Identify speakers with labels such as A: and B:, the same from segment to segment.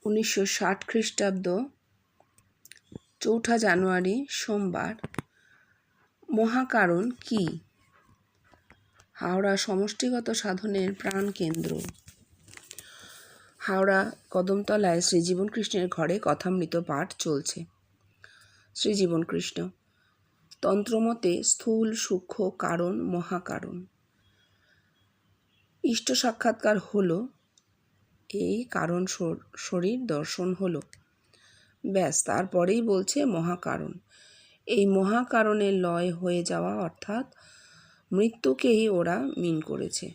A: 1960 খ্রিস্টাব্দ 4 জানুয়ারি সোমবার। মহাকারণ কি? হাওড়া সমষ্টিগত সাধনের প্রাণকেন্দ্র। হাওড়া কদমতলায় শ্রীজীবন কৃষ্ণের ঘরে কথামৃত পাঠ চলছে। শ্রীজীবন কৃষ্ণ: তন্ত্রমতে স্থূল সূক্ষ্ম কারণ মহাকারণ। ইষ্ট সাক্ষাৎকার হলো, এই কারণ শরীর দর্শন হলো, ব্যাস তারপরেই বলছে মহাকারণ। এই মহাকারণের লয় হয়ে যাওয়া অর্থাৎ মৃত্যুকেই ওরা মিন করেছে,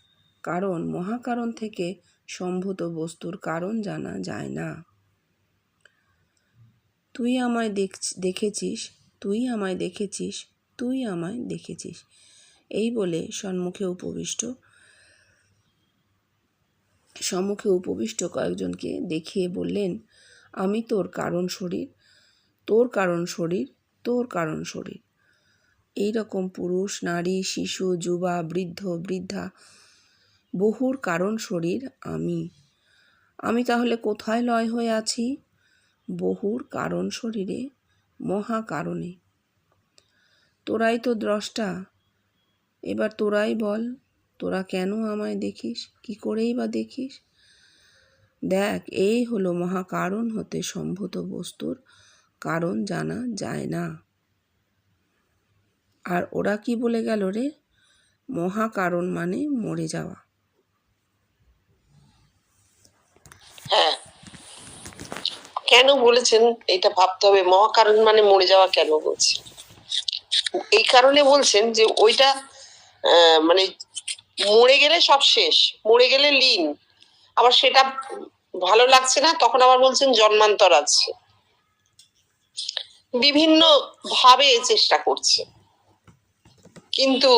A: কারণ মহাকারণ থেকে সম্ভূত বস্তুর কারণ জানা যায় না। তুই আমায় দেখেছিস, তুই আমায় দেখেছিস, তুই আমায় দেখেছিস, এই বলে সম্মুখে উপবিষ্ট কয়েকজনকে দেখিয়ে বললেন, আমি তোর কারণ শরীর, তোর কারণ শরীর, তোর কারণ শরীর। এইরকম পুরুষ, নারী, শিশু, যুবা, বৃদ্ধ, বৃদ্ধা, বহুর কারণ শরীর আমি তাহলে কোথায় লয় হয়ে আছি? বহুর কারণ শরীরে, মহাকারণে। তোরাই তো দ্রষ্টা, এবার তোরাই বল, তোরা কেন আমায় দেখিস, কি করেই বা দেখিস? দেখ, এই হলো মহাকারণ হতে সম্ভূত বস্তুর কারণ জানা যায় না। আর ওরা কি বলে গেল রে? মহাকারণ মানে মরে যাওয়া।
B: হ্যাঁ, কেন বলেছেন এটা ভাবতে হবে। মহাকারণ মানে মরে যাওয়া কেন বলছেন? এই কারণে বলছেন যে ওইটা মানে মরে গেলে সব শেষ, মরে গেলে লীন, আবার সেটা ভালো লাগছে না, তখন আবার বলছেন জন্মান্তর আছে। বিভিন্ন ভাবে চেষ্টা করছে, কিন্তু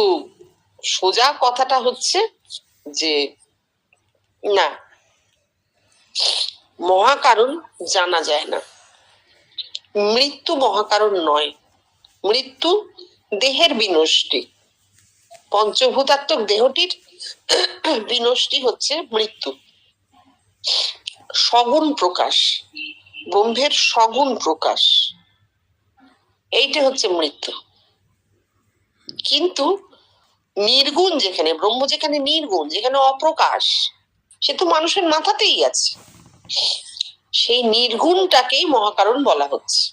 B: সোজা কথাটা হচ্ছে যে না, মহাকারণ জানা যায় না। মৃত্যু মহাকারণ নয়, মৃত্যু দেহের বিনষ্টি, পঞ্চভূতাত্মক দেহটির বিনষ্টি হচ্ছে মৃত্যু। সগুণ প্রকাশ, ব্রহ্মের সগুণ প্রকাশ, এইটা হচ্ছে মৃত্যু। কিন্তু নির্গুণ যেখানে, ব্রহ্ম যেখানে নির্গুণ, যেখানে অপ্রকাশ, সে তো মানুষের মাথাতেই আছে। সেই নির্গুণটাকেই মহাকারণ বলা হচ্ছে।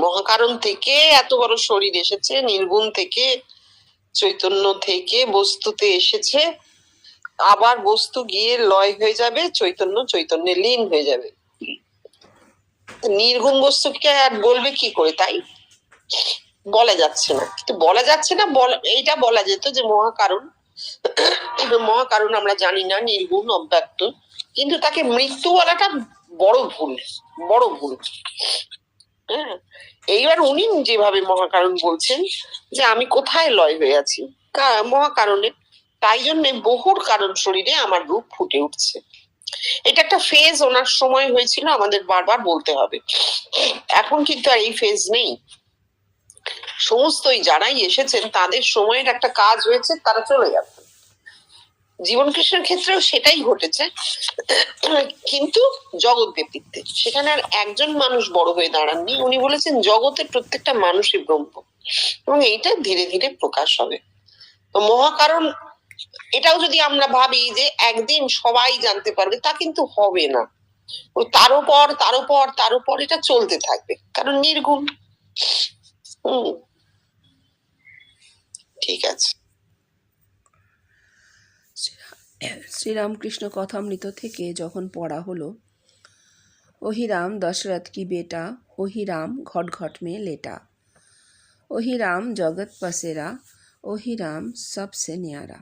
B: মহাকারণ থেকে এত বড় শরীর এসেছে, নির্গুণ থেকে, চৈতন্য থেকে বস্তুতে এসেছে, আবার বস্তু গিয়ে লয় হয়ে যাবে, চৈতন্যে লীন হয়ে যাবে। নির্গুণ বস্তুকে আর বলবে কি করে? তাই বলা যাচ্ছে না। কিন্তু বলা যাচ্ছে না, এইটা বলা যেত যে মহাকারণ। মহাকারণ আমরা জানি না, নির্গুণ, অব্যক্ত, কিন্তু তাকে মৃত্যু বলাটা বড় ভুল, বড় ভুল। হ্যাঁ, এইবার উনি যেভাবে মহাকারণ বলছেন যে আমি কোথায় লয় হয়ে আছি, মহাকারণে, তাই জন্য বহুর কারণ শরীরে আমার রূপ ফুটে উঠছে। এটা একটা ফেজ ওনার সময় হয়েছিল, আমাদের বারবার বলতে হবে। এখন কিন্তু আর এই ফেজ নেই। সমস্তই যারাই এসেছেন তাদের সময়ের একটা কাজ হয়েছে, তারা চলে যাবে। জীবন কৃষ্ণের ক্ষেত্রেও সেটাই ঘটেছে, কিন্তু জগৎ ব্যক্তিত্বে সেখানে আর একজন মানুষ বড় হয়ে দাঁড়াননি। উনি বলেছেন জগতের প্রত্যেকটা মানুষই ব্রহ্ম, এবং এইটা ধীরে ধীরে প্রকাশ হবে। তো মহাকারণ, এটাও যদি আমরা ভাবি যে একদিন সবাই জানতে পারবে, তা কিন্তু হবে না। ও তার উপর এটা চলতে থাকবে, কারণ নির্গুণ। ঠিক আছে।
A: শ্রীরামকৃষ্ণ কথামৃত থেকে যখন পড়া হলো, ওহি রাম দশরথ কি বেটা, ওহি রাম ঘট ঘট মে লেটা, ওহি রাম জগৎ পসেরা, ওহি রাম সবসে ন্যারা।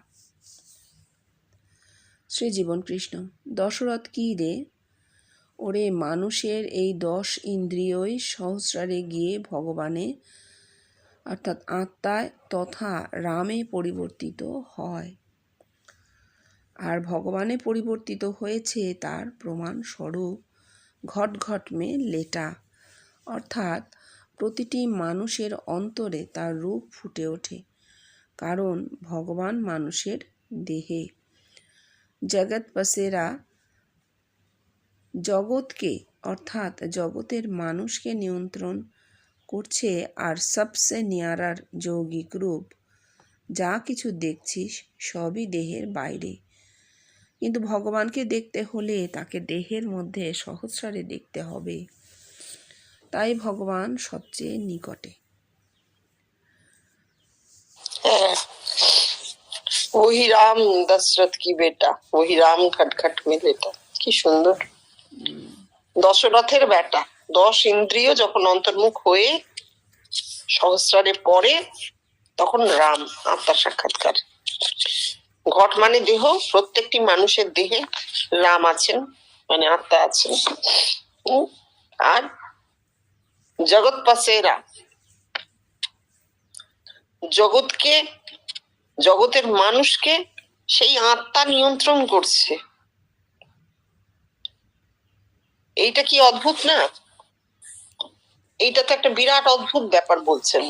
A: শ্রীজীবন কৃষ্ণ: দশরথ কি রে? ওরে, মানুষের এই 10 ইন্দ্রিয়ই সহস্রারে গিয়ে ভগবানে অর্থাৎ আত্মায় তথা রামে পরিবর্তিত হয়, আর ভগবানে পরিবর্তিত হয়েছে তার প্রমাণ স্বরূপ ঘট ঘট মে লেটা, অর্থাৎ প্রতিটি মানুষের অন্তরে তার রূপ ফুটে ওঠে, কারণ ভগবান মানুষের দেহে। জগৎ পসেরা, জগৎকে অর্থাৎ জগতের মানুষকে নিয়ন্ত্রণ করছে। আর সবসে নিয়ারার যৌগিক রূপ, যা কিছু দেখছিস সবই দেহের বাইরে, কিন্তু ভগবানকে দেখতে হলে তাকে দেহের মধ্যে সহস্রারে দেখতে হবে। তাই ভগবান সবচেয়ে নিকটে।
B: वही राम दशरथ की बेटा, वही राम खटखट में लेटा। কি সুন্দর। দশরথের বেটা। 10 ইন্দ্রিয় যখন অন্তর্মুখ হয়ে সহস্রারে পড়ে, তখন রাম আত্মার সাক্ষাৎকার। ঘট মানে দেহ, প্রত্যেকটি মানুষের দেহে রাম আছেন, মানে আত্মা আছেন। আর জগৎ পাসেরা, জগৎকে, জগতের মানুষকে সেই আত্মা নিয়ন্ত্রণ করছে। এইটা কি অদ্ভুত না? এইটা তো একটা বিরাট অদ্ভুত ব্যাপার বলছেন।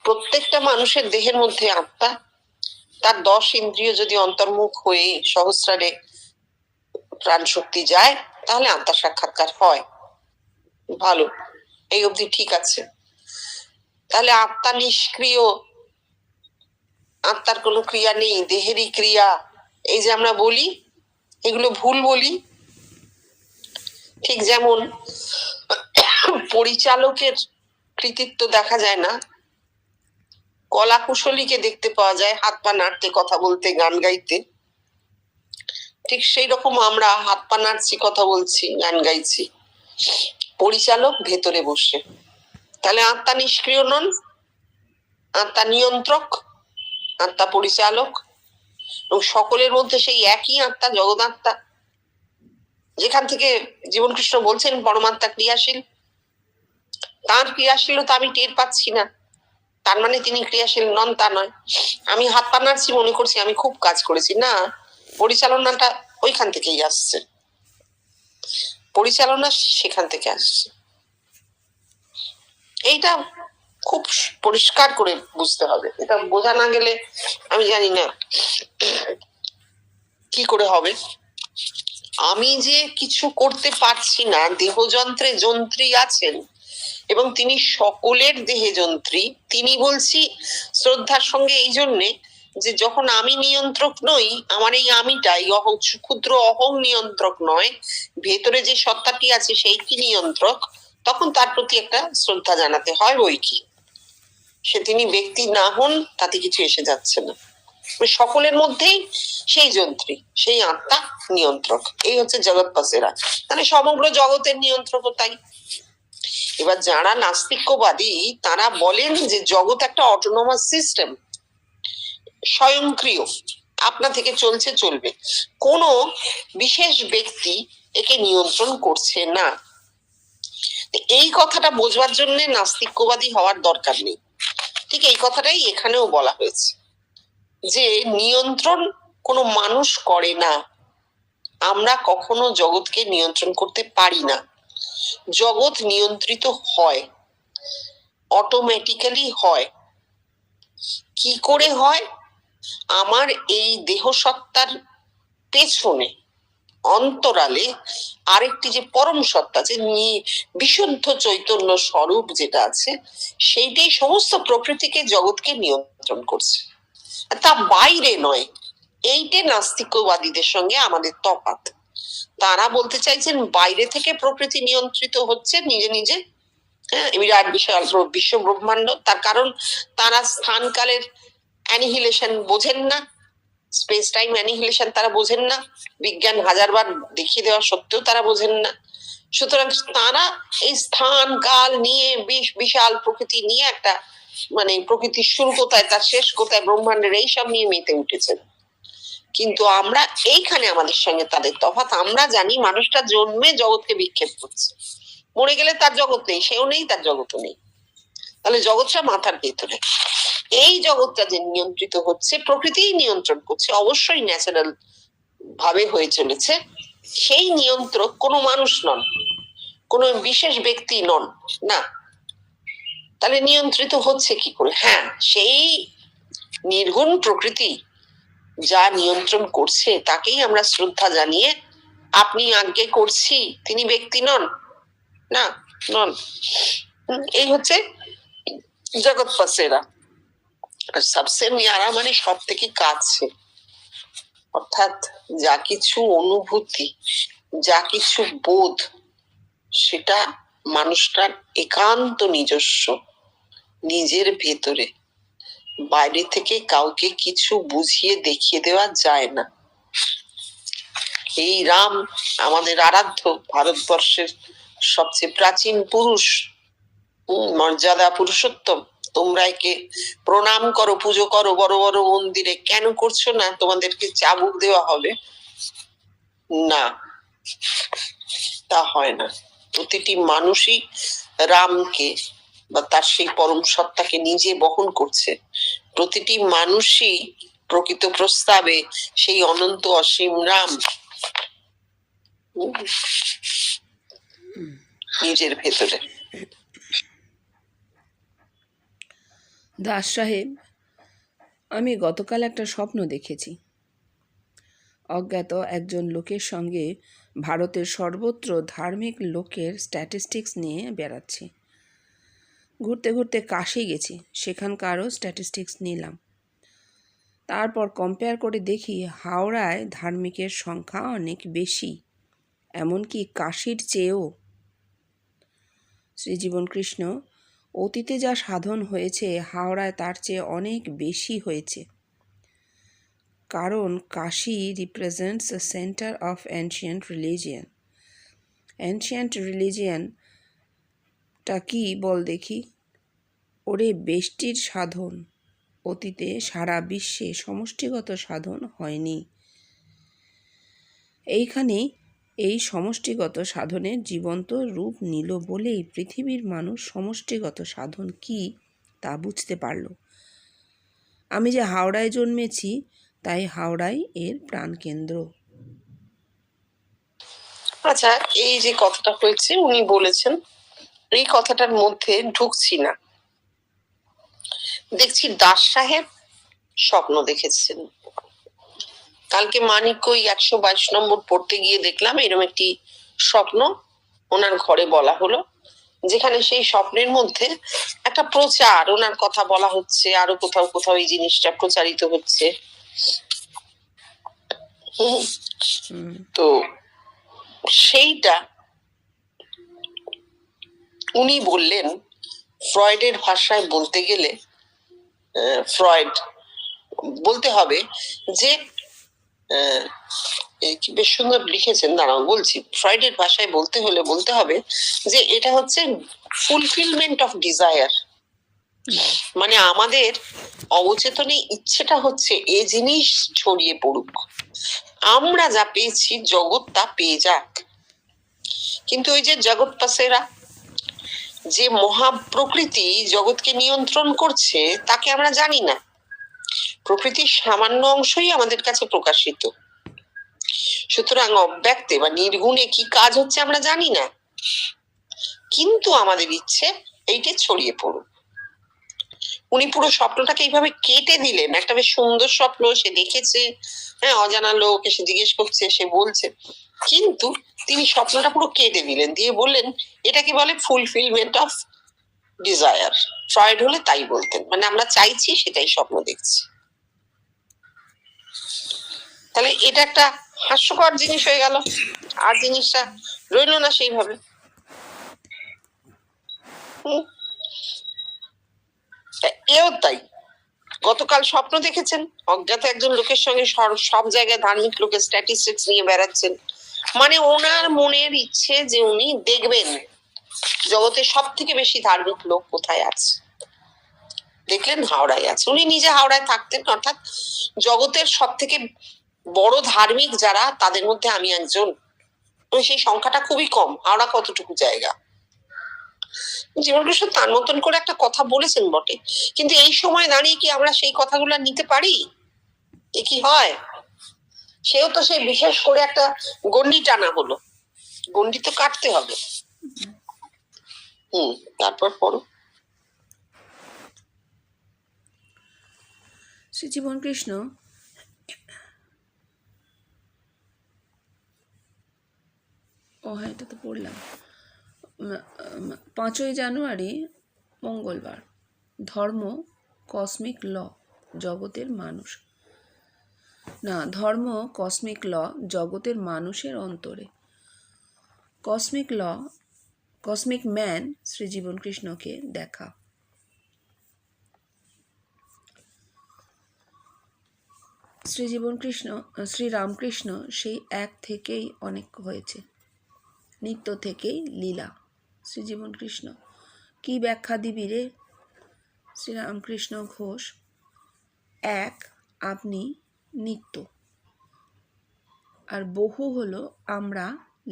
B: প্রত্যেকটা মানুষের দেহের মধ্যে আত্মা, তার 10 ইন্দ্রিয় যদি অন্তর্মুখ হয়ে সহস্রারে প্রাণ শক্তি যায়, তাহলে আত্মার সাক্ষাৎকার হয়। ভালো, এই অবধি ঠিক আছে। তাহলে আত্মা নিষ্ক্রিয়, আত্মার কোনো ক্রিয়া নেই, দেহেরই ক্রিয়া, এই যে আমরা বলি, এগুলো ভুল বলি। ঠিক যেমন পরিচালকের কৃতিত্ব দেখা যায় না, কলা কুশলীকে দেখতে পাওয়া যায় হাত পা নাড়তে, কথা বলতে, গান গাইতে। ঠিক সেই রকম আমরা হাত পা নাড়ছি, কথা বলছি, গান গাইছি, পরিচালক ভেতরে বসে। তাহলে আত্মা নিষ্ক্রিয় নন, আত্মা নিয়ন্ত্রক, আত্মা পরিচালক, এবং সকলের মধ্যে সেই একই আত্মা, জগদাত্মা, যেখান থেকে জীবন কৃষ্ণ বলছেন পরমাত্মা ক্রিয়াশীল। তার ক্রিয়াশীলতা আমি টের পাচ্ছি না, তার মানে তিনি ক্রিয়াশীল নন তা নয়। আমি হাত পা নাড়ছি, মনে করছি আমি খুব কাজ করেছি, না, পরিচালনাটা ওইখান থেকেই আসছে, পরিচালনা সেখান থেকে আসছে। এইটা খুব পরিষ্কার করে বুঝতে হবে। এটা বোঝা না গেলে আমি জানি না কি করে হবে। আমি যে কিছু করতে পারছি না, দেহযন্ত্রে যন্ত্রী আছেন এবং তিনি সকলের দেহে যন্ত্রী। তিনি বলছি শ্রদ্ধার সঙ্গে এই জন্যে যে যখন আমি নিয়ন্ত্রক নই, আমার এই আমিটাই ক্ষুদ্র অহং নিয়ন্ত্রক নয়, ভেতরে যে সত্তাটি আছে সেই কি নিয়ন্ত্রক, তখন তার প্রতি একটা শ্রদ্ধা জানাতে হয়। বই কি সে তিনি ব্যক্তি না হন তাতে কিছু এসে যাচ্ছে না, সকলের মধ্যেই সেই যন্ত্রী, সেই আত্মা নিয়ন্ত্রক। এই হচ্ছে জগৎ পাসেরা, মানে সমগ্র জগতের নিয়ন্ত্রক তাই। এবার যারা নাস্তিক্যবাদী তারা বলেন যে জগৎ একটা অটোনোমাস সিস্টেম, স্বয়ংক্রিয়, আপনা থেকে চলছে, চলবে, কোনো বিশেষ ব্যক্তি একে নিয়ন্ত্রণ করছে না। এই কথাটা বোঝবার জন্য নাস্তিক্যবাদী হওয়ার দরকার নেই। ঠিক এই কথাটাই এখানেও বলা হয়েছে যে নিয়ন্ত্রণ কোনো মানুষ করে না, আমরা কখনো জগৎকে নিয়ন্ত্রণ করতে পারি না। জগৎ নিয়ন্ত্রিত হয়, অটোমেটিক্যালি হয়। কি করে হয়? আমার এই দেহ সত্তার পেছনে অন্তরালে আরেকটি যে পরম সত্তা, যে বিশুদ্ধ চৈতন্য স্বরূপ যেটা আছে, সেইটাই সমস্ত প্রকৃতিকে, জগৎকে নিয়ন্ত্রণ করছে, তা বাইরে নয়। এইটা নাস্তিকবাদীদের সঙ্গে আমাদের তফাৎ। তারা বলতে চাইছেন বাইরে থেকে প্রকৃতি নিয়ন্ত্রিত হচ্ছে নিজে নিজে, বিরাট বিশাল বিশ্ব ব্রহ্মাণ্ড। তার কারণ তারা স্থানকালের অ্যানিহিলেশন বোঝেন না, স্পেস টাইম অ্যানিহিলেশন তারা বোঝেন না, বিজ্ঞান হাজারবার দেখিয়ে দেওয়া সত্ত্বেও তারা বোঝেন না। সুতরাং তারা এই স্থান কাল নিয়ে, বিশাল প্রকৃতি নিয়ে একটা, মানে প্রকৃতির শুরু কোথায় তার শেষ কোথায়, ব্রহ্মাণ্ডের এইসব নিয়ে মেতে উঠেছেন। কিন্তু আমরা এইখানে আমাদের সঙ্গে তাদের তফাৎ। আমরা জানি মানুষটা জন্মে জগৎকে বিক্ষেপ করছে, মরে গেলে তার জগৎ নেই, সেও নেই, তার জগৎও নেই। তাহলে জগৎটা মাথার ভেতরে। এই জগৎটা যে নিয়ন্ত্রিত হচ্ছে, প্রকৃতিই নিয়ন্ত্রণ করছে, অবশ্যই ন্যাচারাল ভাবে হয়ে চলেছে। সেই নিয়ন্ত্রক কোনো মানুষ নন, কোনো বিশেষ ব্যক্তি নন, না। তাহলে নিয়ন্ত্রিত হচ্ছে কি করে? হ্যাঁ, সেই নির্গুণ প্রকৃতি যা নিয়ন্ত্রণ করছে তাকেই আমরা শ্রদ্ধা জানিয়ে আপনি আজ্ঞে করছি, তিনি ব্যক্তি নন, না নন। এই হচ্ছে জগৎ পাসেরা। আর সবসে নিয়ারা মানে সব থেকে কাছে, অর্থাৎ যা কিছু অনুভূতি, যা কিছু বোধ, সেটা মানুষটার একান্ত নিজস্ব, নিজের ভেতরে, বাইরে থেকে কাউকে কিছু বুঝিয়ে দেখিয়ে দেওয়া যায় না। এই রাম আমাদের আরাধ্য ভারতবর্ষের সবচেয়ে প্রাচীন পুরুষ, মর্যাদা পুরুষোত্তম। তোমরা একে প্রণাম করো, পুজো করো বড় বড় মন্দিরে, কেন করছো না? তোমাদেরকে চাবুক দেওয়া হবে না, তা হয় না। প্রতিটি মানুষই রামকে বা তার সেই পরম সত্তাকে নিজে বহন করছে। প্রতিটি মানুষই প্রকৃত প্রস্তাবে সেই অনন্ত অসীম রাম নিজের ভেতরে।
A: দাস সাহেব, আমি গতকাল একটা স্বপ্ন দেখেছি। অজ্ঞাত একজন লোকের সঙ্গে ভারতের সর্বত্র ধার্মিক লোকের স্ট্যাটিস্টিক্স নিয়ে বেড়াচ্ছি। ঘুরতে ঘুরতে কাশি গেছি, সেখানকারও স্ট্যাটিস্টিক্স নিলাম। তারপর কম্পেয়ার করে দেখি হাওড়ায় ধার্মিকের সংখ্যা অনেক বেশি, এমনকি কাশির চেয়েও। শ্রীজীবন কৃষ্ণ, অতীতে যা সাধন হয়েছে হাওড়ায় তার চেয়ে অনেক বেশি হয়েছে। কারণ Kashi represents a centre of ancient religion. Ancient রিলিজিয়ানটা কি বল দেখি? ওরে বেষ্টির সাধন। অতীতে সারা বিশ্বে সমষ্টিগত সাধন হয়নি। এইখানেই এই সমষ্টিগত সাধনের জীবন্ত রূপ নিল বলেই পৃথিবীর মানুষ সমষ্টিগত সাধন কি তা বুঝতে পারল। আমি যে হাওড়ায় জন্মেছি, তাই হাওড়াই এর প্রাণকেন্দ্র।
B: আচ্ছা, এই যে কথাটা হয়েছে উনি বলেছেন, এই কথাটার মধ্যে ঢুকছি না। দেখছি দাস সাহেব স্বপ্ন দেখেছেন। কালকে মানিক ওই 122 নম্বর পড়তে গিয়ে দেখলাম এরকম একটি স্বপ্ন ওনার ঘরে বলা হলো, যেখানে সেই স্বপ্নের মধ্যে একটা প্রচার, ওনার কথা বলা হচ্ছে, আরো কোথাও কোথাও এই জিনিসটা প্রচারিত হচ্ছে। তো সেইটা উনি বললেন, ফ্রয়েডের ভাষায় বলতে গেলে, ফ্রয়েড বলতে হবে যে বেশ সুন্দর লিখেছেন, দাঁড়াও বলছি। ফ্রয়েডের ভাষায় বলতে হলে বলতে হবে যে এটা হচ্ছে ফুলফিলমেন্ট অফ ডিজায়ার। মানে আমাদের অবচেতনে ইচ্ছেটা হচ্ছে এ জিনিস ছড়িয়ে পড়ুক, আমরা যা পেয়েছি জগৎ তা পেয়ে যাক। কিন্তু ওই যে জগৎ পাসেরা, যে মহাপ্রকৃতি জগৎকে নিয়ন্ত্রণ করছে, তাকে আমরা জানি না। প্রকৃতির সামান্য অংশই আমাদের কাছে প্রকাশিত। সুতরাং অব্যক্তে বা নির্গুণে কি কাজ হচ্ছে আমরা জানি না, কিন্তু আমাদের ইচ্ছে এইটা ছড়িয়ে পড়ুক। উনি পুরো স্বপ্নটাকে এইভাবে কেটে দিলেন। একটা বেশ সুন্দর স্বপ্ন, সে দেখেছে, হ্যাঁ, অজানা লোক এসে জিজ্ঞেস করছে, সে বলছে, কিন্তু তিনি স্বপ্নটা পুরো কেটে দিলেন, দিয়ে বললেন এটাকে বলে ফুলফিলমেন্ট অফ ডিজায়ার। ফ্রয়েড হলে তাই বলতেন, মানে আমরা চাইছি সেটাই স্বপ্ন দেখছি। তাহলে এটা একটা হাস্যকর জিনিস হয়ে গেল, আর জিনিসটা রইল না সেইভাবে। এও তাই, গতকাল স্বপ্ন দেখেছেন অজ্ঞাত একজন লোকের সঙ্গে সব জায়গায় ধার্মিক লোকের স্ট্যাটিস্টিক্স নিয়ে বেড়াচ্ছেন। মানে ওনার মনের ইচ্ছে যে উনি দেখবেন জগতের সব থেকে বেশি ধার্মিক লোক কোথায় আছে। দেখলেন হাওড়ায় আছে। উনি নিজে হাওড়ায় থাকতেন, অর্থাৎ জগতের সব থেকে বড় ধার্মিক যারা, তাদের মধ্যে আমি একজন। সেই সংখ্যাটা খুবই কম। হাওড়া কতটুকু জায়গা? জীবনকৃষ্ণ তার মতন করে একটা কথা বলেছেন বটে, কিন্তু এই সময় দাঁড়িয়ে কি আমরা সেই কথাগুলো নিতে পারি? এ কি হয়? সেও তো সেই বিশেষ করে একটা গন্ডি টানা হলো, গন্ডি তো কাটতে হবে। তারপর পড়ো।
A: শ্রীজীবন কৃষ্ণ, ও হ্যাঁ, এটা তো পড়লাম। 5ই জানুয়ারি মঙ্গলবার। ধর্ম কসমিক ল, জগতের মানুষ। না, ধর্ম কসমিক ল, জগতের মানুষের অন্তরে। কসমিক ল, কসমিক ম্যান শ্রীজীবন কৃষ্ণকে দেখা। শ্রীরামকৃষ্ণ সেই এক থেকেই অনেক হয়েছে, নিত্য থেকেই লীলা। শ্রীজীবন কৃষ্ণ কি ব্যাখ্যা দিবি রে? শ্রীরামকৃষ্ণ ঘোষ, এক আপনি নিত্য, আর বহু হলো আমরা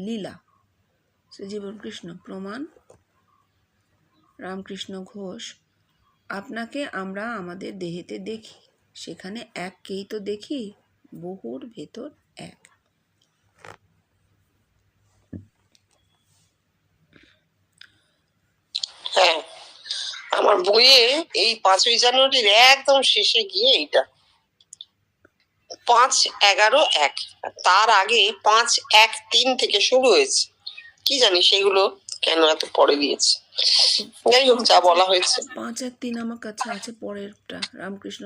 A: লীলা। শ্রীজীবন কৃষ্ণ প্রমাণ। রামকৃষ্ণ ঘোষ, আপনাকে আমরা আমাদের দেহেতে দেখি, সেখানে এককেই তো দেখি, বহুর ভেতর এক।
B: হ্যাঁ, আমার বইয়ে এই 5ই জানুয়ারির একদম শেষে গিয়ে এইটা 5-11-1, তার আগে 5-1-3 থেকে শুরু হয়েছে। কি জানি সেগুলো কেন এত পরে দিয়েছে। যাই হোক, যা বলা হয়েছে
A: 5-1-3 আমার কাছে আছে, পরেরটা রামকৃষ্ণ।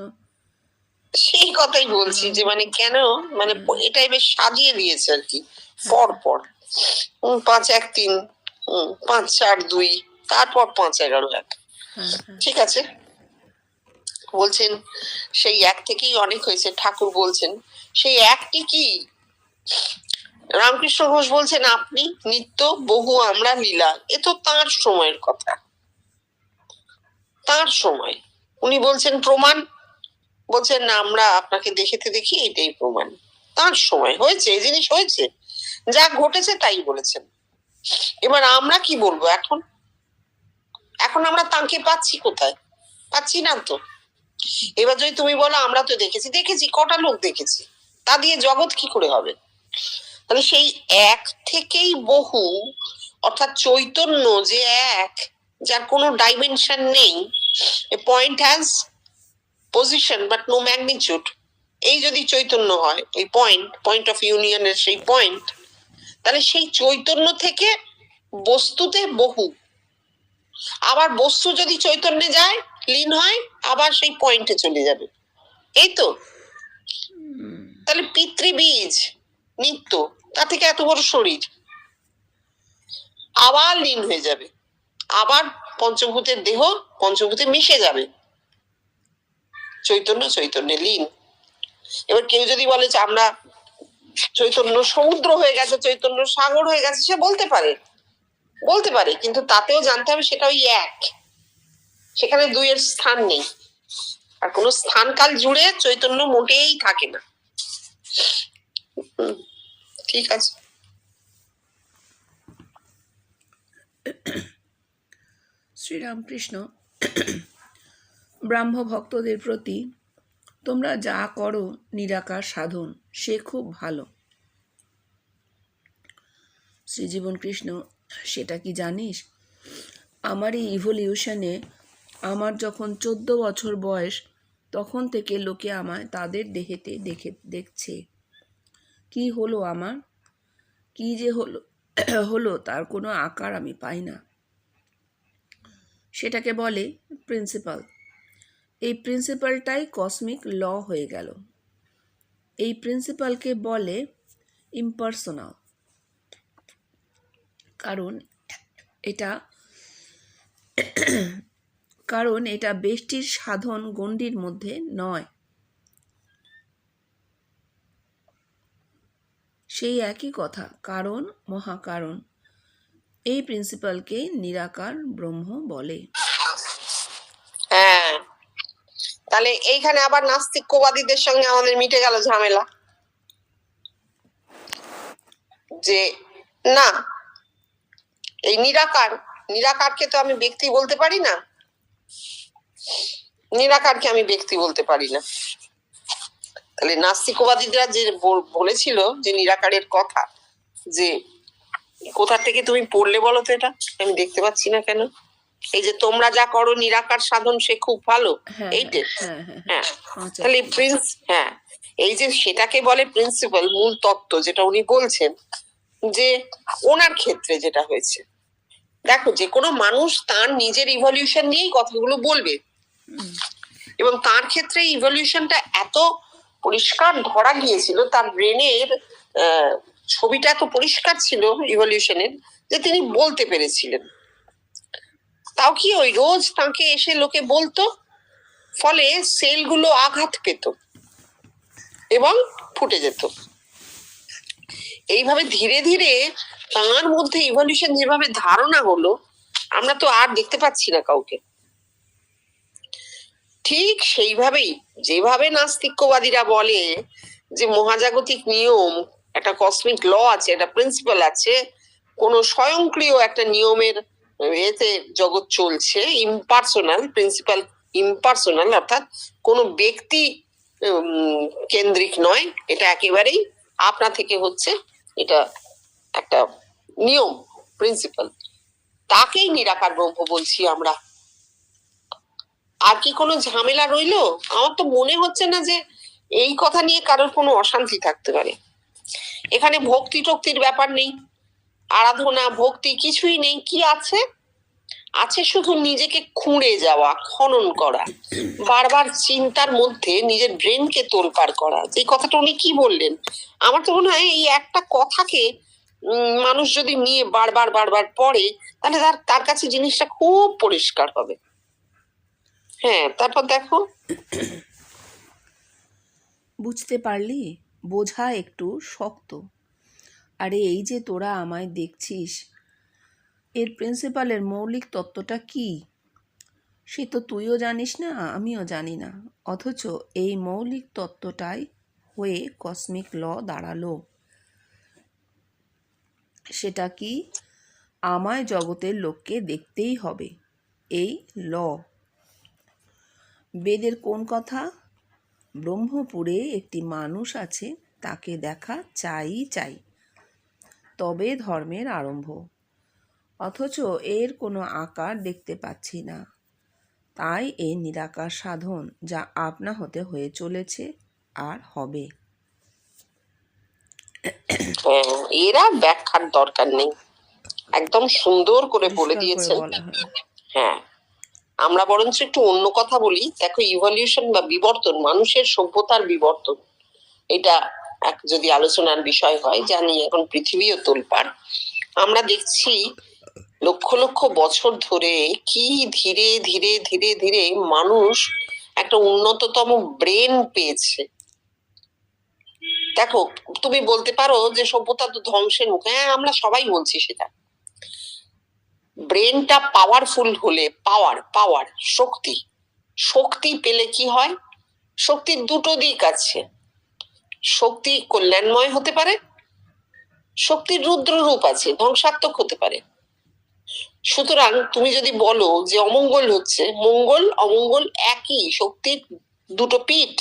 B: সেই কথাই বলছি যে মানে কেন, মানে এটাই বেশ সাজিয়ে দিয়েছে আর কি, পর পর 5-1-3, 5-4-2, তারপর 5-11-1। ঠিক আছে, বলছেন সেই এক থেকেই অনেক হয়েছে। ঠাকুর বলছেন সেই একটি কি? রামকৃষ্ণ ঘোষ বলছেন আপনি নিত্য, বহু আমরা লীলা। এ তো তাঁর সময়ের কথা, তাঁর সময়। উনি বলছেন প্রমাণ, বলছেন না আমরা আপনাকে দেখেতে দেখি, এটাই প্রমাণ। তাঁর সময় হয়েছে, এই জিনিস হয়েছে, যা ঘটেছে তাই বলেছেন। এবার আমরা কি বলবো এখন? এখন আমরা তাঁকে পাচ্ছি কোথায়? পাচ্ছি না তো। এবার যদি তুমি বলো আমরা তো দেখেছি, কটা লোক দেখেছি, তা দিয়ে জগৎ কি করে হবে? তাহলে সেই এক থেকেই বহু, অর্থাৎ চৈতন্য যে এক, যার কোনো ডাইমেনশন নেই, a point has position but no magnitude. এই যদি চৈতন্য হয়, ওই পয়েন্ট অফ ইউনিয়নের সেই পয়েন্ট, তাহলে সেই চৈতন্য থেকে বস্তুতে বহু, আবার বস্তু যদি চৈতন্যে যায়, লীন হয়, আবার সেই পয়েন্টে চলে যাবে। এই তো। তাহলে পিতৃবীজ নিত্য, তা থেকে এত বড় শরীর, আবার লীন হয়ে যাবে, আবার পঞ্চভূতের দেহ পঞ্চভূতে মিশে যাবে, চৈতন্যে লীন। এবার কেউ যদি বলে যে আমরা চৈতন্য সমুদ্র হয়ে গেছে, চৈতন্য সাগর হয়ে গেছে, সে বলতে পারে, কিন্তু তাতেও জানতে হবে সেটা ওই এক, সেখানে দুইয়ের স্থান নেই, আর কোন স্থান কাল জুড়ে চৈতন্য মোটেই থাকে না। ঠিক আছে।
A: শ্রীরামকৃষ্ণ ব্রাহ্ম ভক্তদের প্রতি, তোমরা যা করো নিরাকার সাধন, সে খুব ভালো। শ্রীজীবন কৃষ্ণ, সেটা কি জানিস? আমার এই ইভলিউশনে, আমার যখন 14 বছর বয়স, তখন থেকে লোকে আমায় তাদের দেহেতে দেখছে। কি হলো আমার, কি যে হলো তার কোনো আকার আমি পাই না। সেটাকে বলে প্রিন্সিপাল। এই প্রিন্সিপালটাই কসমিক ল হয়ে গেল। এই প্রিন্সিপালকে বলে ইম্পার্সোনাল, কারণ এটা ব্যষ্টির সাধন গণ্ডির মধ্যে নয়। সেই একই কথা, কারণ মহাকারণ। এই প্রিন্সিপালকে নিরাকার ব্রহ্ম বলে।
B: হ্যাঁ, তাহলে এইখানে আবার নাস্তিক্যবাদীদের সঙ্গে আমাদের মিটে গেল ঝামেলা, যে না, এই নিরাকারকে তো আমি ব্যক্তি বলতে পারি না, তাহলে নাস্তিকবাদীরা যে বলেছিল যে নিরাকারের কথা, যে কোথা থেকে তুমি পড়লে বলো তো, এটা আমি দেখতে পাচ্ছি না কেন। এই যে তোমরা যা করো নিরাকার সাধন, সে খুব ভালো, এইটা। হ্যাঁ, তাহলে এই যে সেটাকে বলে প্রিন্সিপাল, মূল তত্ত্ব যেটা উনি বলছেন, যে ওনার ক্ষেত্রে যেটা হয়েছে, দেখো যে কোনো মানুষ তার নিজের ইভলিউশন নিয়েই কথাগুলো বলবে, এবং তার ক্ষেত্রে ইভলিউশনটা এত পরিষ্কার ধরা গিয়েছিল, তার ব্রেনের ছবিটা এত পরিষ্কার ছিল ইভলিউশনের, যে তিনি বলতে পেরেছিলেন। তাও কি ওই রোজ তাকে এসে লোকে বলতো, ফলে সেলগুলো আঘাত পেত এবং ফুটে যেত। এইভাবে ধীরে ধীরে তার মধ্যে ইভলিউশন যেভাবে ধারণা হলো, আমরা তো আর দেখতে পাচ্ছি না কাউকে। ঠিক সেইভাবেই যেভাবে নাস্তিক্যবাদীরা বলে যে মহাজাগতিক নিয়ম, একটা কসমিক ল আছে, একটা প্রিন্সিপাল আছে, কোনো স্বয়ংক্রিয় একটা নিয়মের এতে জগৎ চলছে, ইম্পার্সোনাল প্রিন্সিপাল, ইম্পার্সোনাল অর্থাৎ কোনো ব্যক্তি কেন্দ্রিক নয়, এটা একেবারেই আপনা থেকে হচ্ছে, এটা একটা নিয়ম, প্রিন্সিপাল, তাকেই নিরাকার ব্রহ্ম বলছি আমরা। আর কি কোনো ঝামেলা রইলো? আমার তো মনে হচ্ছে না যে এই কথা নিয়ে কারোর কোনো অশান্তি থাকতে পারে। এখানে ভক্তি টক্তির ব্যাপার নেই, আরাধনা ভক্তি কিছুই নেই। কি আছে? আছে শুধু নিজেকে খুঁড়ে যাওয়া, খনন করা, বারবার চিন্তার মধ্যে নিজের ব্রেনকে তোলপাড় করা। যে কথাটা উনি কি বললেন, আমার তো মনে হয় এই একটা কথাকে মানুষ যদি নিয়ে বারবার বারবার পড়ে, তাহলে তার কাছে জিনিসটা খুব পরিষ্কার হবে। হ্যাঁ, তারপর দেখো,
A: বুঝতে পারলি? বোঝা একটু শক্ত। আরে এই যে তোরা আমায় দেখছিস, এর প্রিন্সিপালের মৌলিক তত্ত্বটা কি সে তো তুইও জানিস না, আমিও জানি না। অথচ এই মৌলিক তত্ত্বটাই হয়ে কসমিক ল দাঁড়ালো। সেটা কি? আমায় জগতের লোককে দেখতেই হবে, এই ল। বেদের কোন কথা? ব্রহ্মপুরে একটি মানুষ আছে, তাকে দেখা চাই চাই, তবে ধর্মের আরম্ভ। অথচ এর কোনো আকার দেখতে পাচ্ছি না। তাই এই নিরাকার সাধন যা আপনা হতে হয়ে চলেছে আর হবে।
B: এরা ব্যাখ্যার দরকার নেই, একদম সুন্দর করে বলে দিয়েছেন। হ্যাঁ, আমরা বরঞ্চ একটু অন্য কথা বলি। দেখো, ইভলিউশন বা বিবর্তন, মানুষের সভ্যতার বিবর্তন, এটা এক যদি আলোচনার বিষয় হয়, জানি এখন পৃথিবীও তোলপাড়। আমরা দেখছি লক্ষ লক্ষ বছর ধরে কি ধীরে ধীরে ধীরে ধীরে মানুষ একটা উন্নততম ব্রেন পেয়েছে। দেখো, তুমি বলতে পারো যে সভ্যতা তো ধ্বংসের মুখে, হ্যাঁ আমরা সবাই বলছি সেটা। ব্রেনটা পাওয়ারফুল হলে, পাওয়ার পাওয়ার শক্তি, শক্তি পেলে কি হয়? শক্তির দুটো দিক আছে। শক্তি কল্যাণময় হতে পারে, শক্তির রুদ্র রূপ আছে, ধ্বংসাত্মক হতে পারে। সুতরাং তুমি যদি বলো যে অমঙ্গল হচ্ছে, মঙ্গল অমঙ্গল একই, শক্তির দুটো পিঠ।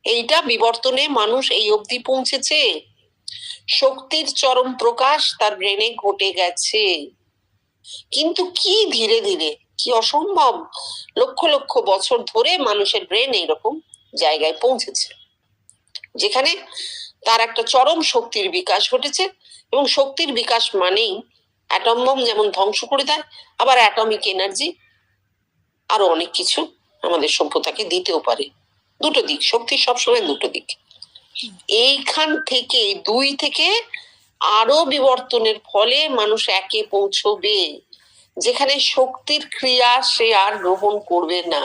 B: এইটা বিবর্তনে মানুষ এই অবধি পৌঁছেছে। শক্তির চরম প্রকাশ তার ব্রেনে ঘটে গেছে, কিন্তু কি ধীরে ধীরে, কি অসম্ভব লক্ষ লক্ষ বছর ধরে মানুষের ব্রেন এইরকম জায়গায় পৌঁছেছে, যেখানে তার একটা চরম শক্তির বিকাশ ঘটেছে। এবং শক্তির বিকাশ মানেই অ্যাটম বম যেমন ধ্বংস করে দেয়, আবার অ্যাটমিক এনার্জি আরো অনেক কিছু আমাদের সভ্যতাকে দিতেও পারে। দুটো দিক, শক্তির সবসময় দুটো দিক। এইখান থেকে দুই থেকে আরো বিবর্তনের ফলে মানুষ একে পৌঁছবে, যেখানে শক্তির ক্রিয়া সে আর গ্রহণ করবে না।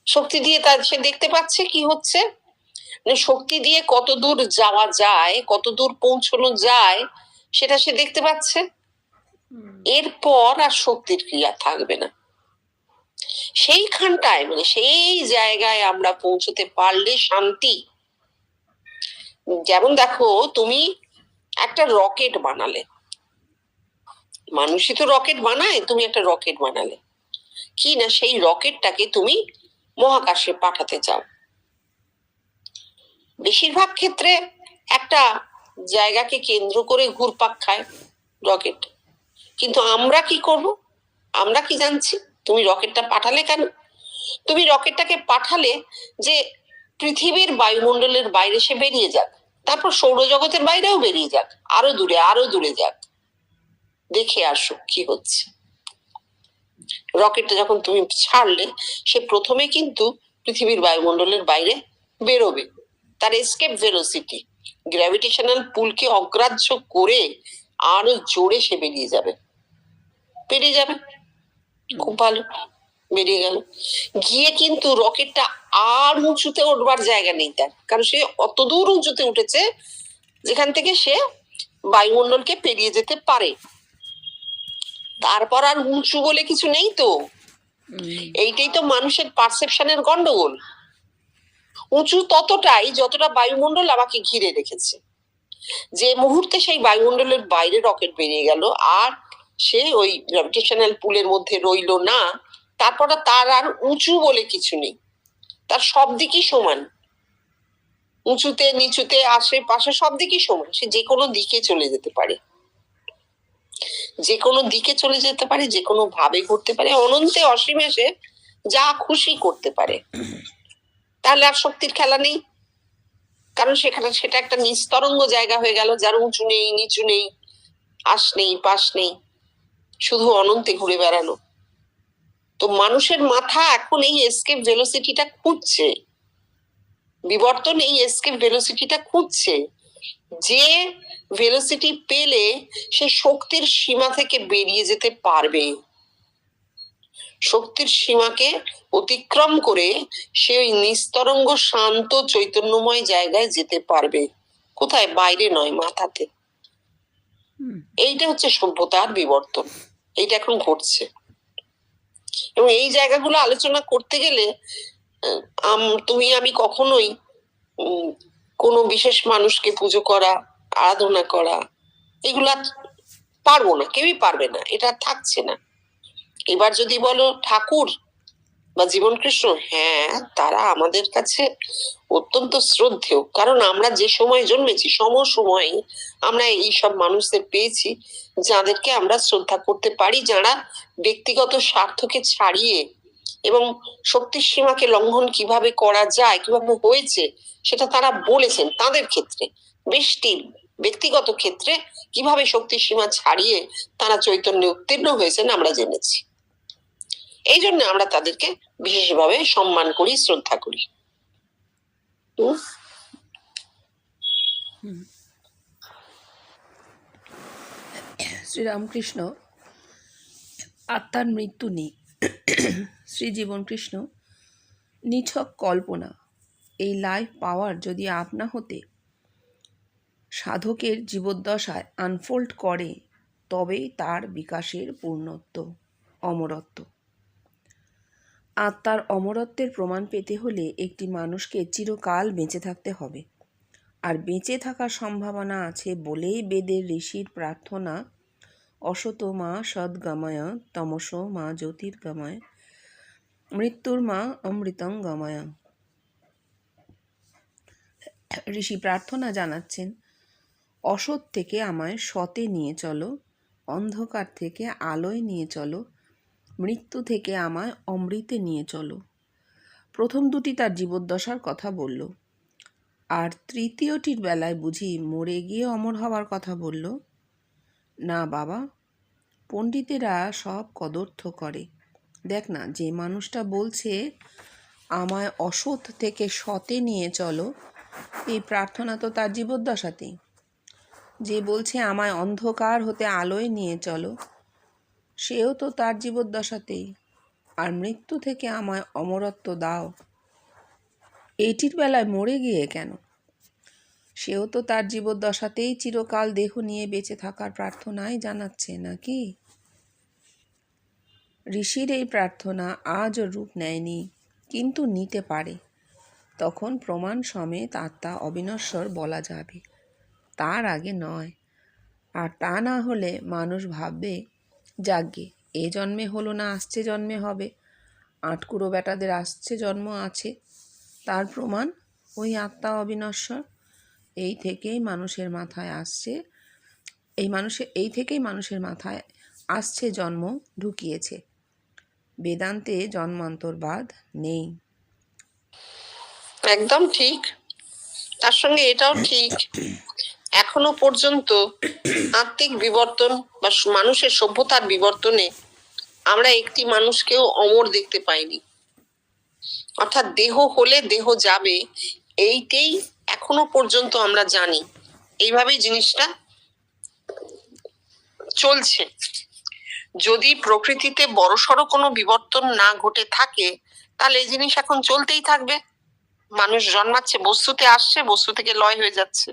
B: শক্তি দিয়ে তার সে দেখতে পাচ্ছে কি হচ্ছে, শক্তি দিয়ে কত দূর যাওয়া যায়, কত দূর পৌঁছানো যায়, সেটা সে দেখতে পাচ্ছে। এরপর আর শক্তির ক্রিয়া থাকবে না। সেইখানটায় মানে সেই জায়গায় আমরা পৌঁছতে পারলে শান্তি। যেমন দেখো, তুমি একটা রকেট বানালে, মানুষই তো রকেট বানায়, তুমি একটা রকেট বানালে, কি না সেই রকেটটাকে তুমি মহাকাশে পাঠাতে চাও। বেশিরভাগ ক্ষেত্রে একটা জায়গাকে কেন্দ্র করে ঘুরপাক খায় রকেট। কিন্তু আমরা কি করব? আমরা কি জানছি? তুমি রকেটটা পাঠালে কেন? তুমি রকেটটাকে পাঠালে যে পৃথিবীর বায়ুমণ্ডলের বাইরে সে বেরিয়ে যাক, তারপর সৌরজগতের বাইরেও বেরিয়ে যাক, আরো দূরে যাক, দেখে আসুক কি হচ্ছে। রকেটটা যখন তুমি ছাড়লে, সে প্রথমে কিন্তু পৃথিবীর বায়ুমণ্ডলের বাইরে বেরোবে। তার এসকেপ ভেলোসিটি গ্র্যাভিটেশনাল পুলকে অগ্রাহ্য করে আরো জোরে সে বেরিয়ে যাবে। খুব ভালো, বেরিয়ে গেল। গিয়ে কিন্তু রকেটটা আর উঁচুতে উঠবার জায়গা নেই তার, কারণ সে অত দূর উঁচুতে উঠেছে যেখান থেকে সে বায়ুমণ্ডলকে পেরিয়ে যেতে পারে। তারপর আর উঁচু বলে কিছু নেই তো। এইটাই তো মানুষের পারসেপশনের গন্ডগোল। উঁচু ততটাই যতটা বায়ুমণ্ডল আমাকে ঘিরে রেখেছে। যে মুহূর্তে সেই বায়ুমণ্ডলের বাইরে রকেট বেরিয়ে গেল আর সে ওই গ্র্যাভিটেশনাল পুলের মধ্যে রইল না, তারপর তার আর উঁচু বলে কিছু নেই। তার সব দিকই সমান, উঁচুতে নিচুতে আশেপাশে সব দিকই সমান। সে যে কোনো দিকে চলে যেতে পারে, যে কোনো দিকে চলে যেতে পারে, যে কোনো ভাবে করতে পারে, অনন্তে অসীমে সে যা খুশি করতে পারে। তাহলে আর শক্তির খেলা নেই, কারণ সেটা একটা নিস্তরঙ্গ জায়গা হয়ে গেল, যার উঁচু নেই নিচু নেই, আশ নেই পাশ নেই, শুধু অনন্তে ঘুরে বেড়ানো। তো মানুষের মাথা এখন এই এসকেপ ভেলোসিটিটা খুঁজছে, বিবর্তন এই এসকেপ ভেলোসিটিটা খুঁজছে। যে ভেলোসিটি পেলে সে শক্তির সীমা থেকে বেরিয়ে যেতে পারবে, শক্তির সীমাকে অতিক্রম করে সে ওই নিস্তরঙ্গ শান্ত চৈতন্যময় জায়গায় যেতে পারবে। কোথায়? বাইরে নয়, মাথাতে। এইটা হচ্ছে সভ্যতার বিবর্তন, এইটা এখন ঘটছে। এবং এই জায়গাগুলো আলোচনা করতে গেলে তুমি আমি কখনোই কোনো বিশেষ মানুষকে পুজো করা, আরাধনা করা, এগুলা পারবো না, কেউই পারবে না, এটা থাকছে না। এবার যদি বলো ঠাকুর বা জীবন কৃষ্ণ, হ্যাঁ, তারা আমাদের কাছে অত্যন্ত শ্রদ্ধেয়, কারণ আমরা যে সময় জন্মেছি সময় আমরা এইসব মানুষদের পেয়েছি যাদেরকে আমরা শ্রদ্ধা করতে পারি, যারা ব্যক্তিগত স্বার্থকে ছাড়িয়ে এবং শক্তির সীমাকে লঙ্ঘন কিভাবে করা যায়, কিভাবে হয়েছে, সেটা তারা বলেছেন তাদের ক্ষেত্রে। ব্যষ্টির ব্যক্তিগত ক্ষেত্রে কিভাবে শক্তির সীমা ছাড়িয়ে তারা চৈতন্যে উত্তীর্ণ হয়েছেন আমরা জেনেছি। এই জন্য আমরা তাদেরকে বিশেষভাবে সম্মান করি, শ্রদ্ধা করি।
A: শ্রীরামকৃষ্ণ আত্মার মৃত্যু নেই। শ্রী জীবন কৃষ্ণ নিছক কল্পনা। এই লাইফ পাওয়ার যদি আপনা হতে সাধকের জীবদ্দশায় আনফোল্ড করে, তবেই তার বিকাশের পূর্ণত্ব, অমরত্ব। আত্মার অমরত্বের প্রমাণ পেতে হলে একটি মানুষকে চিরকাল বেঁচে থাকতে হবে। আর বেঁচে থাকার সম্ভাবনা আছে বলেই বেদের ঋষির প্রার্থনা, অসত মা সদ্গময়, তমস মা জ্যোতির্গময়, মৃত্যুর মা অমৃতং গময়। ঋষি প্রার্থনা জানাচ্ছেন, অসৎ থেকে আমায় সতে নিয়ে চলো, অন্ধকার থেকে আলোয় নিয়ে চলো, মৃত্যু থেকে আমায় অমৃতে নিয়ে চলো। প্রথম দুটি তার জীবদ্দশার কথা বলল, আর তৃতীয়টির বেলায় বুঝি মরে গিয়ে অমর হওয়ার কথা বলল? না বাবা, পণ্ডিতেরা সব কদর্থ করে। দেখ না, যে মানুষটা বলছে আমায় অসৎ থেকে সতে নিয়ে চলো, এই প্রার্থনা তো তার জীবদ্দশাতেই। যে বলছে আমায় অন্ধকার হতে আলোয় নিয়ে চলো, সেও তো তার জীবদ্দশাতেই। আর মৃত্যু থেকে আমায় অমরত্ব দাও, এইটির বেলায় মরে গিয়ে কেন? সেও তো তার জীবদ্দশাতেই চিরকাল দেহ নিয়ে বেঁচে থাকার প্রার্থনাই জানাচ্ছে, নাকি? ঋষির এই প্রার্থনা আজও রূপ নেয়নি, কিন্তু নিতে পারে। তখন প্রমাণ সমেত আত্মা অবিনশ্বর বলা যাবে, তার আগে নয়। আর তা না হলে মানুষ ভাববে, যাগ্গে এ জন্মে হলো না, আসছে জন্মে হবে। আটকুড়ো বেটাদের আসছে জন্ম আছে, তার প্রমাণ ওই আত্মা অবিনশ্বর। এই থেকেই মানুষের মাথায় আসছে জন্ম ঢুকিয়েছে। বেদান্তে জন্মান্তরবাদ নেই।
B: একদম ঠিক। তার সঙ্গে এটাও ঠিক, এখনো পর্যন্ত আত্মিক বিবর্তন বা মানুষের সভ্যতার বিবর্তনে আমরা একটি মানুষকেও অমর দেখতে পাইনি। অর্থাৎ দেহ হলে দেহ যাবে, এইটাই এখনো পর্যন্ত আমরা জানি। এইভাবেই জিনিসটা চলছে। যদি প্রকৃতিতে বড়সড় কোনো বিবর্তন না ঘটে থাকে, তাহলে এই জিনিস এখন চলতেই থাকবে। মানুষ জন্মাচ্ছে, বস্তুতে আসছে, বস্তু থেকে লয় হয়ে যাচ্ছে।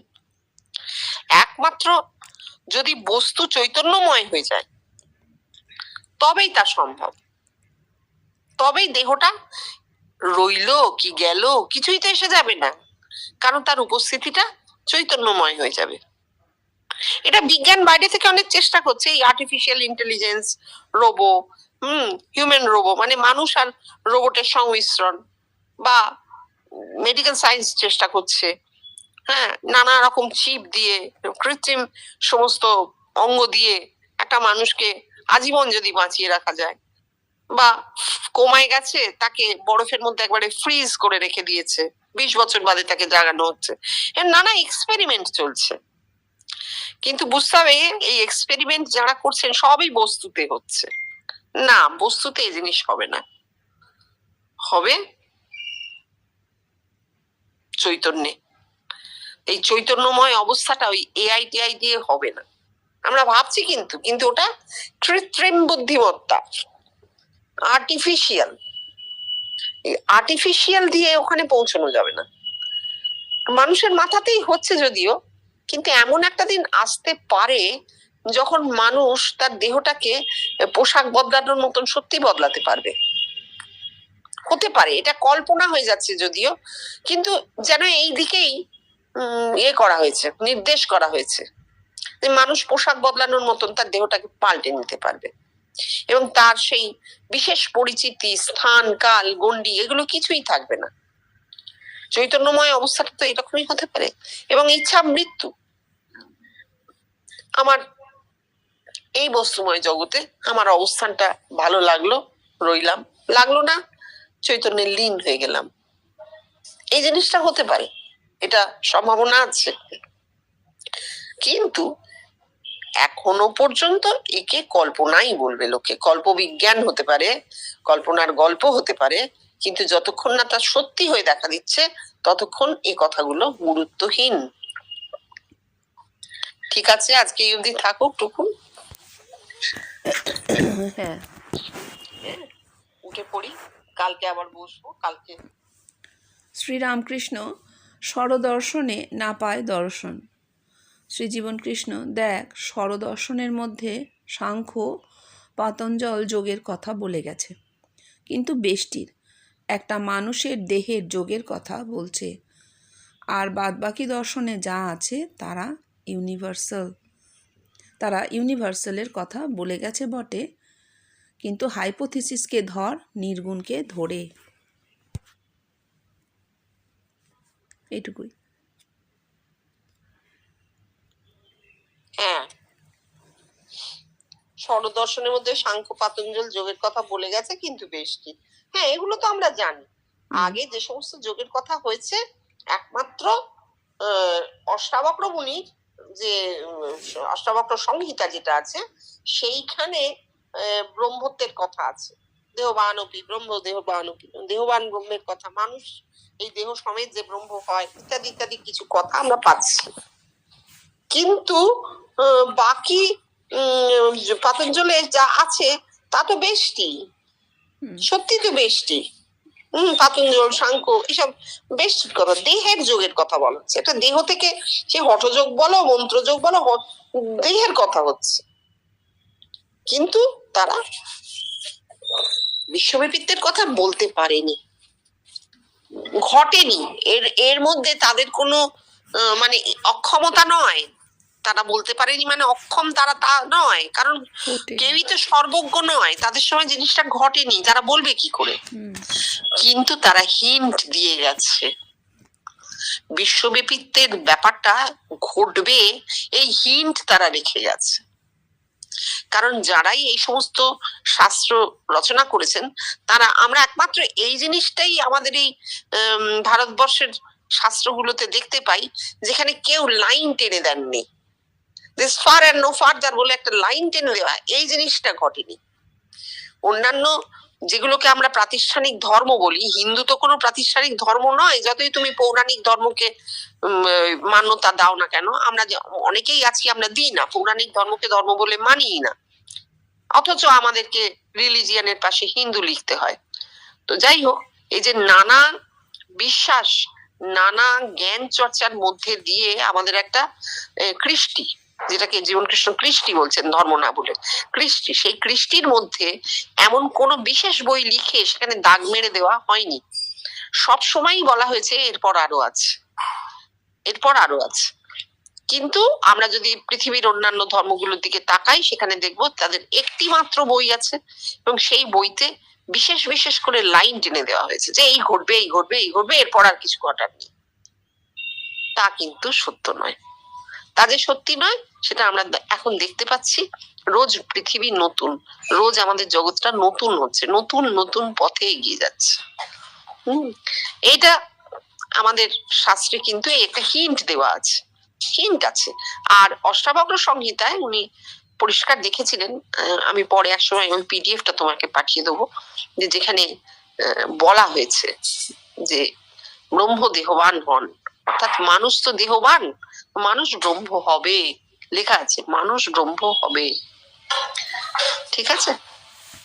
B: একমাত্র যদি বস্তু চৈতন্যময় হয়ে যায়, তবেই তা সম্ভব। তবেই দেহটা রইলো কি গেল কিছুই তো এসে যাবে না, কারণ তার উপস্থিতিটা চৈতন্যময় হয়ে যাবে। এটা বিজ্ঞান বাইরে থেকে অনেক চেষ্টা করছে, এই artificial intelligence, robo, human robo, মানে মানুষ আর রোবটের সংমিশ্রণ, বা মেডিকেল সায়েন্স চেষ্টা করছে, হ্যাঁ, নানা রকম চিপ দিয়ে, কৃত্রিম সমস্ত অঙ্গ দিয়ে একটা মানুষকে আজীবন যদি বাঁচিয়ে রাখা যায়, বা কমায় গেছে তাকে বরফের মধ্যে একবারে ফ্রিজ করে রেখে দিয়েছে, 20 বছর বাদে তাকে জাগানো হচ্ছে। এর নানা এক্সপেরিমেন্ট চলছে। কিন্তু বুঝতে হবে, এই এক্সপেরিমেন্ট যারা করছেন সবই বস্তুতে হচ্ছে না, বস্তুতে এই জিনিস হবে না, হবে চৈতন্যে। এই চৈতন্যময় অবস্থাটা ওই এআই টিআই দিয়ে হবে না, আমরা ভাবছি, কিন্তু ওটা কৃত্রিম বুদ্ধিমত্তা, আর্টিফিশিয়াল। আর্টিফিশিয়াল দিয়ে ওখানে পৌঁছানো যাবে না। মানুষের মাথাতেই হচ্ছে যদিও, কিন্তু এমন একটা দিন আসতে পারে যখন মানুষ তার দেহটাকে পোশাক বদলানোর মতন সত্যি বদলাতে পারবে। হতে পারে, এটা কল্পনা হয়ে যাচ্ছে যদিও, কিন্তু যেন এই দিকেই করা হয়েছে, নির্দেশ করা হয়েছে, মানুষ পোশাক বদলানোর মতন তার দেহটাকে পাল্টে নিতে পারবে, এবং তার সেই বিশেষ পরিচিতি, স্থান, কাল, গণ্ডি, এগুলো কিছুই থাকবে না। চৈতন্যময় অবস্থাটা তো এরকমই হতে পারে। এবং ইচ্ছা মৃত্যু। আমার এই বস্তুময় জগতে আমার অবস্থানটা ভালো লাগলো, রইলাম, লাগলো না, চৈতন্যের লীন হয়ে গেলাম। এই জিনিসটা হতে পারে, এটা সম্ভাবনা আছে। কিন্তু এখনো পর্যন্ত একে কল্পনাই বলবে লোকে, কল্পবিজ্ঞান হতে পারে, কল্পনার গল্প হতে পারে, কিন্তু যতক্ষণ না তা সত্যি হয়ে দেখা দিচ্ছে ততক্ষণ এই কথাগুলো গুরুত্বহীন। ঠিক আছে, আজকে এই অবধি থাকুক টুকুন।
A: হ্যাঁ,
B: উঠে পড়ি, কালকে আবার বসবো। কালকে
A: শ্রীরামকৃষ্ণ স্বরদর্শনে না পায় দর্শন। শ্রীজীবন কৃষ্ণ, দেখ, স্বরদর্শনের মধ্যে সাংখ্য পাতঞ্জল যোগের কথা বলে গেছে, কিন্তু বেষ্টির একটা মানুষের দেহের যোগের কথা বলছে, আর বাদবাকি দর্শনে যা আছে তারা ইউনিভার্সালের কথা বলে গেছে বটে, কিন্তু হাইপোথিসিসকে ধর, নির্গুণকে ধরে। এইটুকুই।
B: হ্যাঁ, স্বরদর্শনের মধ্যে সাংখ্য পাতঞ্জল যোগের কথা বলে গেছে, কিন্তু বেশ কি, হ্যাঁ, এগুলো তো আমরা জানি। আগে যে সমস্ত যোগের কথা হয়েছে, একমাত্র অষ্টাবক্র মুনির যে অষ্টাবক্র সংহিতা যেটা আছে, সেইখানে ব্রহ্মত্বের কথা আছে, দেহবানপি ব্রহ্ম, দেহবানপি, দেহবান ব্রহ্মের কথা, মানুষ এই দেহ সমেত যে ব্রহ্ম হয়, ইত্যাদি ইত্যাদি কিছু কথা আমরা পাচ্ছি। কিন্তু বাকি পাতঞ্জলে যা আছে তা তো বেষ্টি, সত্যি তো বেষ্টি। পাতঞ্জল, সাংখ্য, এসব বেশ কথা, দেহের যোগের কথা বলা হচ্ছে। এটা দেহ থেকে সে হঠযোগ বলো, মন্ত্রযোগ বলো, দেহের কথা হচ্ছে, কিন্তু তারা বিশ্বব্যাপিত্বের কথা বলতে পারেনি, ঘটেনি। এর মধ্যে তাদের কোনো মানে অক্ষমতা নয়, তারা বলতে পারেনি মানে অক্ষম তারা তা নয়, কারণ কেউই তো সর্বজ্ঞ নয়, তাদের সময় জিনিসটা ঘটেনি, তারা বলবে কি করে। কিন্তু তারা হিন্ট দিয়ে গেছে, বিশ্বব্যাপিত্বের ব্যাপারটা ঘটবে, এই হিন্ট তারা রেখে গেছে। কারণ যারাই এই সমস্ত শাস্ত্র রচনা করেছেন, তারা, আমরা একমাত্র এই জিনিসটাই আমাদের এই ভারতবর্ষের শাস্ত্রগুলোতে দেখতে পাই যেখানে কেউ লাইন টেনে দেননি, this far and no further বলে একটা লাইন টেনে দেওয়া, এই জিনিসটা ঘটেনি। অন্যান্য যেগুলোকে আমরা প্রাতিষ্ঠানিক ধর্ম বলি, হিন্দু তো কোনো প্রাতিষ্ঠানিক ধর্ম নয়, যতই তুমি পৌরাণিক ধর্মকে মান্যতা দাও না কেন। আমরা অনেকেই আছি আমরা দিই না, পৌরাণিক ধর্মকে ধর্ম বলে মানিই না, অথচ আমাদেরকে রিলিজিয়ানের পাশে হিন্দু লিখতে হয়। তো যাই হোক, এই যে নানা বিশ্বাস, নানা জ্ঞান চর্চার মধ্যে দিয়ে আমাদের একটা কৃষ্টি, যেটাকে জীবনকৃষ্ণ কৃষ্টি বলছেন, ধর্ম না বলে কৃষ্টি, সেই কৃষ্টির মধ্যে এমন কোন বিশেষ বই লিখে সেখানে দাগ মেরে দেওয়া হয়নি। সব সময়ই বলা হয়েছে এরপর আরো আছে, এরপর আরো আছে। কিন্তু আমরা যদি পৃথিবীর অন্যান্য ধর্মগুলোর দিকে তাকাই, সেখানে দেখবো তাদের একটি মাত্র বই আছে, এবং সেই বইতে বিশেষ বিশেষ করে লাইন টেনে দেওয়া হয়েছে যে এই ঘটবে, এই ঘটবে, এই ঘটবে, এরপর আর কিছু ঘটার নেই। তা কিন্তু সত্য নয়। তা যে সত্যি নয় সেটা আমরা এখন দেখতে পাচ্ছি। রোজ পৃথিবী নতুন, রোজ আমাদের জগৎটা নতুন হচ্ছে, নতুন নতুন পথে এগিয়ে যাচ্ছে। এইটা আমাদের শাস্ত্রে কিন্তু একটা হিন্ট দেওয়া আছে, হিন্ট আছে। আর অষ্টাবক্র সংহিতায় উনি পরিষ্কার দেখেছিলেন, আমি পরে এক সময় ওই পিডিএফটা তোমাকে পাঠিয়ে দেবো, যে যেখানে বলা হয়েছে যে ব্রহ্ম দেহবান হন, অর্থাৎ মানুষ তো দেহবান, মানুষ ব্রহ্ম হবে, লেখা আছে মানুষ ব্রহ্ম হবে। ঠিক আছে।